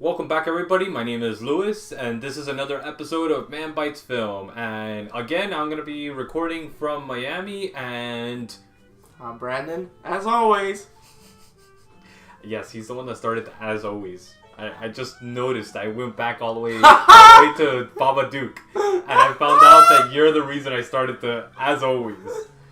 Welcome back, everybody. My name is Lewis, and this is another episode of Man Bites Film. And again, I'm going to be recording from Miami, and... I'm Brandon, as always. Yes, he's the one that started the as always. I just noticed. I went back all the way to Baba Duke, and I found out that you're the reason I started the as always.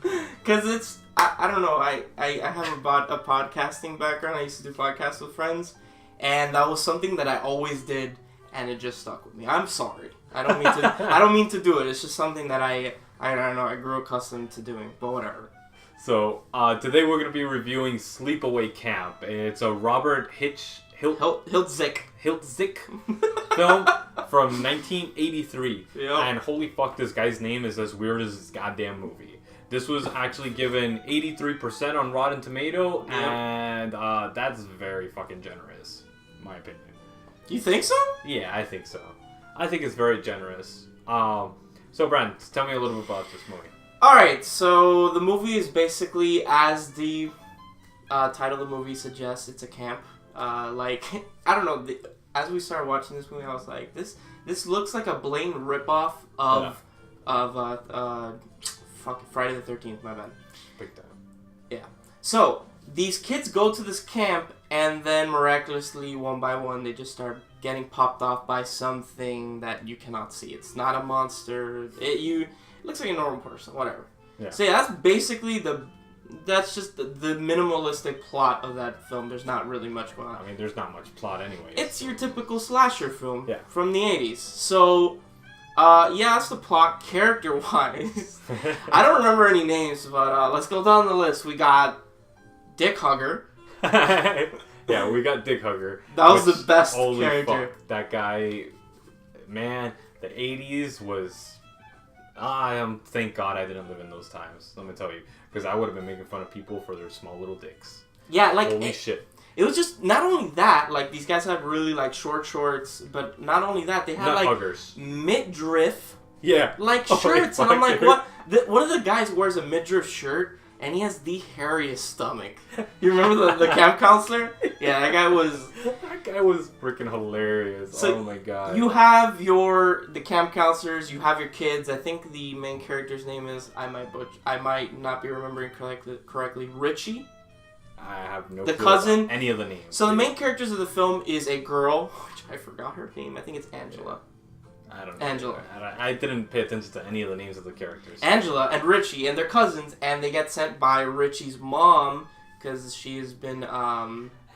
Because it's... I don't know. I have a podcasting background. I used to do podcasts with friends. And that was something that I always did, and it just stuck with me. I'm sorry. I don't mean to. I don't mean to do it. It's just something that I don't know. I grew accustomed to doing, but whatever. So today we're gonna be reviewing Sleepaway Camp. It's a Robert Hiltzik film from 1983. Yep. And holy fuck, this guy's name is as weird as his goddamn movie. This was actually given 83% on Rotten Tomato, yep. And that's very fucking generous. My opinion. You think so? Yeah, I think so. I think it's very generous. So Brent, tell me a little bit about this movie. Alright, so the movie is basically, as the title of the movie suggests, it's a camp. I don't know, as we started watching this movie, I was like, this looks like a blatant ripoff of Friday the 13th, my bad. Big time. Yeah. So, these kids go to this camp, and then miraculously, one by one, they just start getting popped off by something that you cannot see. It's not a monster. It looks like a normal person, whatever. Yeah. So yeah, that's basically that's just the minimalistic plot of that film. There's not really much going on. I mean, there's not much plot anyway. It's your typical slasher film from the 80s. So, yeah, that's the plot character-wise. I don't remember any names, but let's go down the list. We got Dick Hugger. Yeah, we got Dick Hugger. That was the best character. Fuck, that guy, man, the 80s was... thank God I didn't live in those times, let me tell you. Because I would have been making fun of people for their small little dicks. Yeah, like... Holy shit. It was just, not only that, like, these guys have really, like, short shorts, but not only that, they have, huggers. Midriff, yeah, shirts, and I'm like, what? One of the guys wears a midriff shirt, and he has the hairiest stomach. You remember the camp counselor? Yeah, that guy was... That guy was freaking hilarious. So oh my god. You have the camp counselors, you have your kids. I think the main character's name is, I might not be remembering correctly, Richie? I have no the clue cousin, about any of the names. So the main characters of the film is a girl, which I forgot her name. I think it's Angela. I don't know. Angela. I didn't pay attention to any of the names of the characters. Angela and Richie, and they're cousins, and they get sent by Richie's mom because she has been.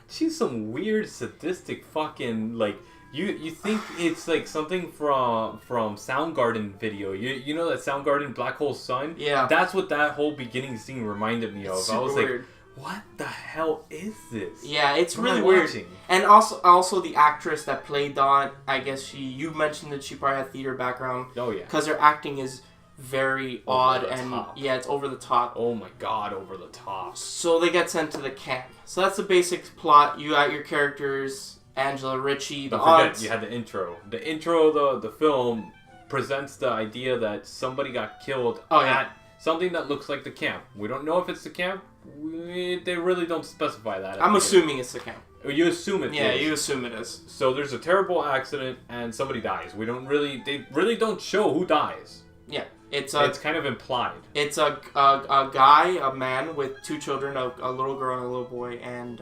She's some weird sadistic fucking like. You think it's like something from Soundgarden video. You know that Soundgarden Black Hole Sun? Yeah. That's what that whole beginning scene reminded me of. Super I was weird. Like, what the hell is this? Yeah, it's what really weird. Watching? And also the actress that played Dawn, I guess you mentioned that she probably had theater background. Oh yeah. Because her acting is very odd and top. Yeah, it's over the top. Oh my god, over the top. So they get sent to the camp. So that's the basic plot. You got your characters, Angela, Richie, the aunts. You had the intro. The intro, the film presents the idea that somebody got killed at something that looks like the camp. We don't know if it's the camp. They really don't specify that. I'm assuming it's the camp. You assume it is. Yeah, you assume it is. So there's a terrible accident and somebody dies. They really don't show who dies. Yeah. It's kind of implied. It's a guy, a man with two children, a little girl and a little boy, and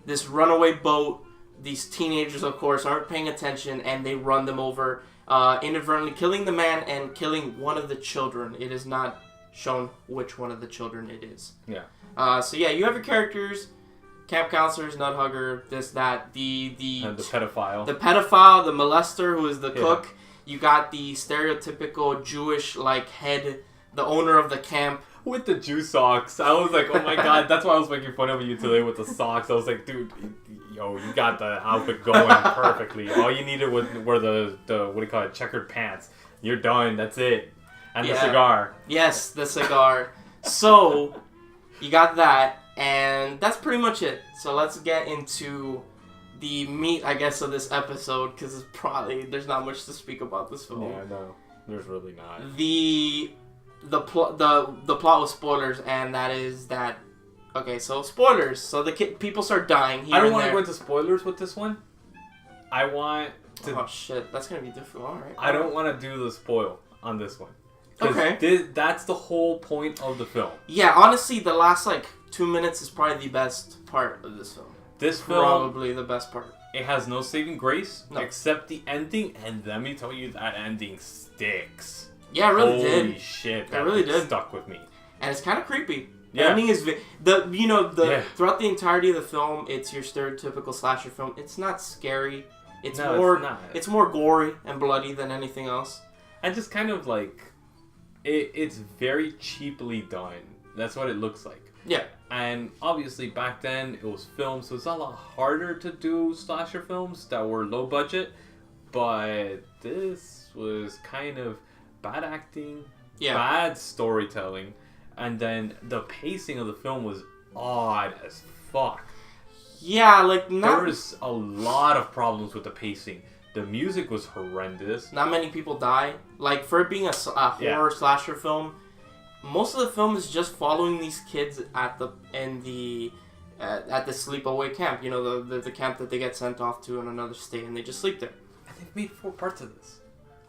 this runaway boat. These teenagers, of course, aren't paying attention, and they run them over, inadvertently killing the man and killing one of the children. It is not shown which one of the children it is. Yeah. So yeah, you have your characters, camp counselors, nut hugger, this, that, the pedophile. The pedophile, the molester who is the cook. You got the stereotypical Jewish, head, the owner of the camp. With the Jew socks. I was like, oh my god, that's why I was making fun of you today with the socks. I was like, dude, yo, you got the outfit going perfectly. All you needed were the what do you call it, checkered pants. You're done, that's it. And the cigar. Yes, the cigar. So, you got that, and that's pretty much it. So let's get into the meat, I guess, of this episode, because there's not much to speak about this film. Yeah, no, there's really not. The plot with spoilers, and that is that. Okay, so spoilers. So the people start dying here. I don't want to go into spoilers with this one. I want to... Oh, shit. That's going to be difficult. All right. I don't want to do the spoil on this one. Okay. That's the whole point of the film. Yeah, honestly, the last, 2 minutes is probably the best part of this film. This film... Probably the best part. It has no saving grace, no. except the ending, and let me tell you, that ending sticks. Yeah, it really did. Holy shit, that really did. Stuck with me. And it's kind of creepy. Yeah. The ending is throughout the entirety of the film, it's your stereotypical slasher film. It's not scary. It's more gory and bloody than anything else. And just kind of it's very cheaply done. That's what it looks like. Yeah. And obviously back then it was film, so it's a lot harder to do slasher films that were low budget. But this was kind of bad acting, bad storytelling, and then the pacing of the film was odd as fuck. Yeah, there was a lot of problems with the pacing. The music was horrendous. Not many people die. For it being a horror slasher film, most of the film is just following these kids at the sleepaway camp. The camp that they get sent off to in another state, and they just sleep there. And they've made 4 parts of this.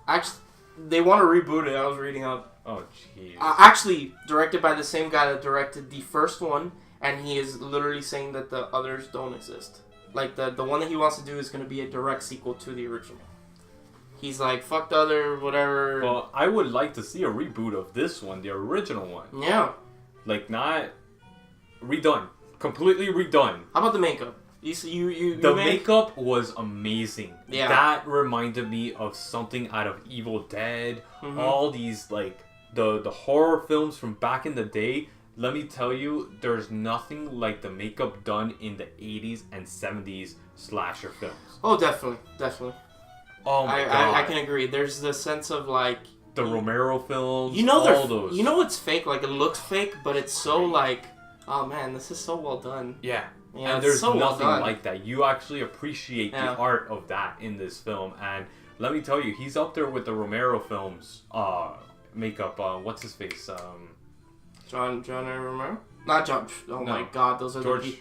Actually, they want to reboot it. I was reading up. Oh, jeez. Actually, directed by the same guy that directed the first one, and he is literally saying that the others don't exist. The one that he wants to do is going to be a direct sequel to the original. He's like, fuck the other, whatever. Well, I would like to see a reboot of this one, the original one. Yeah. Not redone. Completely redone. How about the makeup? The makeup was amazing. Yeah. That reminded me of something out of Evil Dead. Mm-hmm. All these, the horror films from back in the day. Let me tell you, there's nothing like the makeup done in the 80s and 70s slasher films. Oh, definitely. Definitely. Oh my god. I can agree. There's the sense of the Romero films, all those. You know it's fake, it looks fake, but it's so oh man, this is so well done. Yeah. Yeah, and there's so nothing well like that. You actually appreciate the art of that in this film. And let me tell you, he's up there with the Romero films makeup. What's his face? John Romero? Not John. Oh no. My god, those are George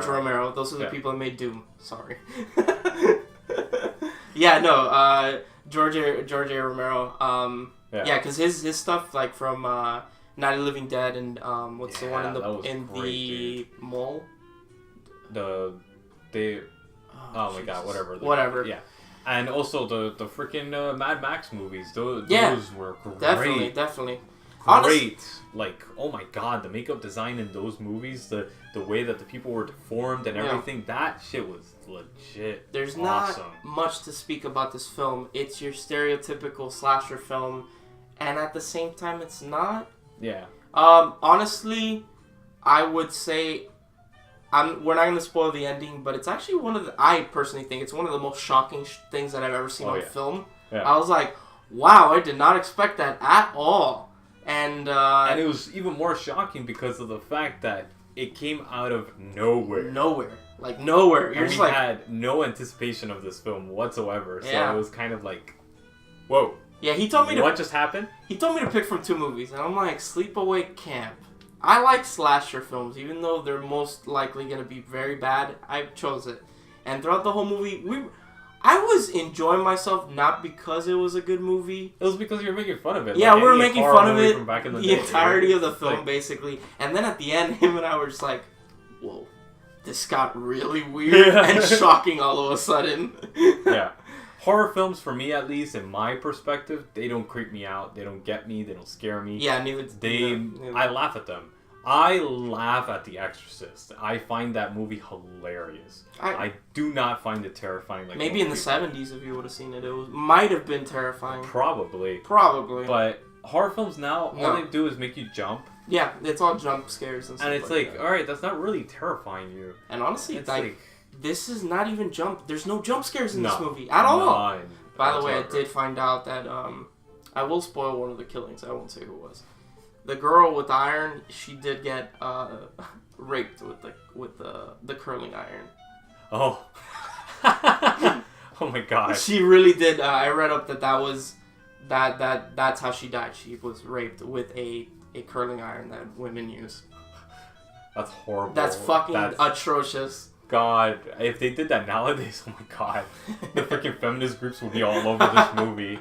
Romero. Those are the people that made Doom. Sorry. Yeah, no, George A. Romero. Yeah, because his stuff from Night of the Living Dead and what's the one in the mall? Oh my god, whatever. Whatever. Yeah, and also the freaking Mad Max movies. Those were great. Definitely. Great. Oh my god, the makeup design in those movies, the way that the people were deformed and everything, that shit was legit. There's awesome. Not much to speak about this film. It's your stereotypical slasher film, and at the same time, it's not. Yeah. Honestly, I would say, we're not going to spoil the ending, but it's actually I personally think it's one of the most shocking things that I've ever seen on film. Yeah. I was like, wow, I did not expect that at all. And it was even more shocking because of the fact that it came out of nowhere. Nowhere. You're just had no anticipation of this film whatsoever. So it was kind of whoa. Yeah, he told me what just happened? He told me to pick from 2 movies, and I'm like, Sleepaway Camp. I like slasher films, even though they're most likely going to be very bad. I chose it. And throughout the whole movie, I was enjoying myself not because it was a good movie. It was because you were making fun of it. Yeah, we were making fun of it the entirety of the film, basically. And then at the end, him and I were just like, whoa, this got really weird and shocking all of a sudden. Yeah. Horror films, for me at least, in my perspective, they don't creep me out. They don't get me. They don't scare me. Yeah, neither. I laugh at them. I laugh at The Exorcist. I find that movie hilarious. I do not find it terrifying. Maybe in the 70s, if you would have seen it, might have been terrifying. Probably. But horror films now, all they do is make you jump. Yeah, it's all jump scares and stuff. And it's alright, that's not really terrifying you. And honestly, this is not even jump. There's no jump scares in this movie at all. None. By the way, I did find out that I will spoil one of the killings. I won't say who it was. The girl with the iron, she did get raped with the curling iron. Oh. Oh my god. She really did. I read up that's how she died. She was raped with a curling iron that women use. That's horrible. That's fucking atrocious. God, if they did that nowadays, oh my God, the freaking feminist groups would be all over this movie.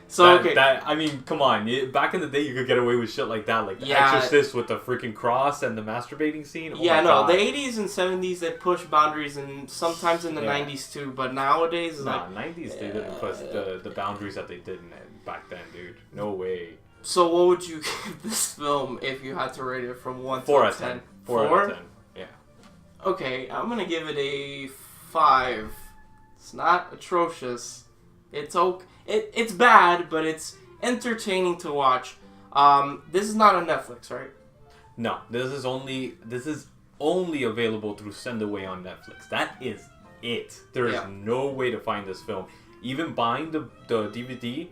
So okay, I mean, come on. Back in the day, you could get away with shit like that, like The Exorcist with the freaking cross and the masturbating scene. Oh yeah, my God. the 80s and 70s they push boundaries, and sometimes in the 90s too. But nowadays, nah, 90s they didn't push the boundaries that they did back then, dude. No way. So what would you give this film if you had to rate it from 1 4 to out of 10? 10. 4 out of 10. Yeah. Okay, I'm gonna give it a 5. It's not atrocious. It's okay. It's bad, but it's entertaining to watch. This is not on Netflix, right? No, this is only available through Send Away on Netflix. That is it. There is no way to find this film. Even buying the DVD,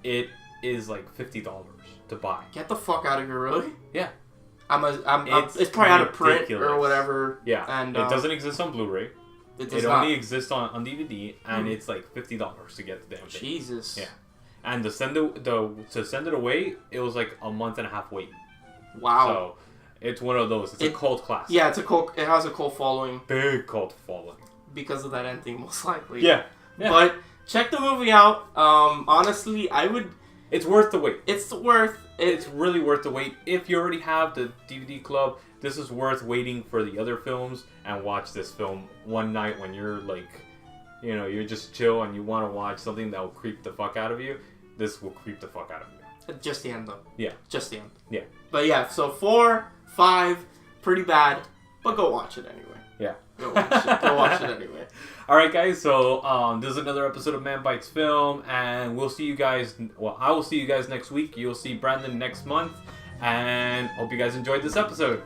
it is like $50 to buy. Get the fuck out of here, really? Yeah. It's probably out of print or whatever. Yeah. And it doesn't exist on Blu-ray. It only exists on DVD, and it's like $50 to get the damn thing. Jesus. Yeah. And to send it away, it was like a month and a half wait. Wow. So it's one of those. It's a cult classic. Yeah, it has a cult following. Big cult following. Because of that ending, most likely. Yeah. But check the movie out. Honestly, I would. It's worth the wait. It's really worth the wait. If you already have the DVD club, this is worth waiting for the other films and watch this film one night when you're like, you're just chill and you want to watch something that will creep the fuck out of you. This will creep the fuck out of you. Just the end, though. Yeah. Just the end. Yeah. But yeah, so 4, 5, pretty bad, but go watch it anyway. Yeah. Go watch it anyway. All right, guys. So this is another episode of Man Bites Film, and we'll see you guys. Well, I will see you guys next week. You'll see Brandon next month, and hope you guys enjoyed this episode.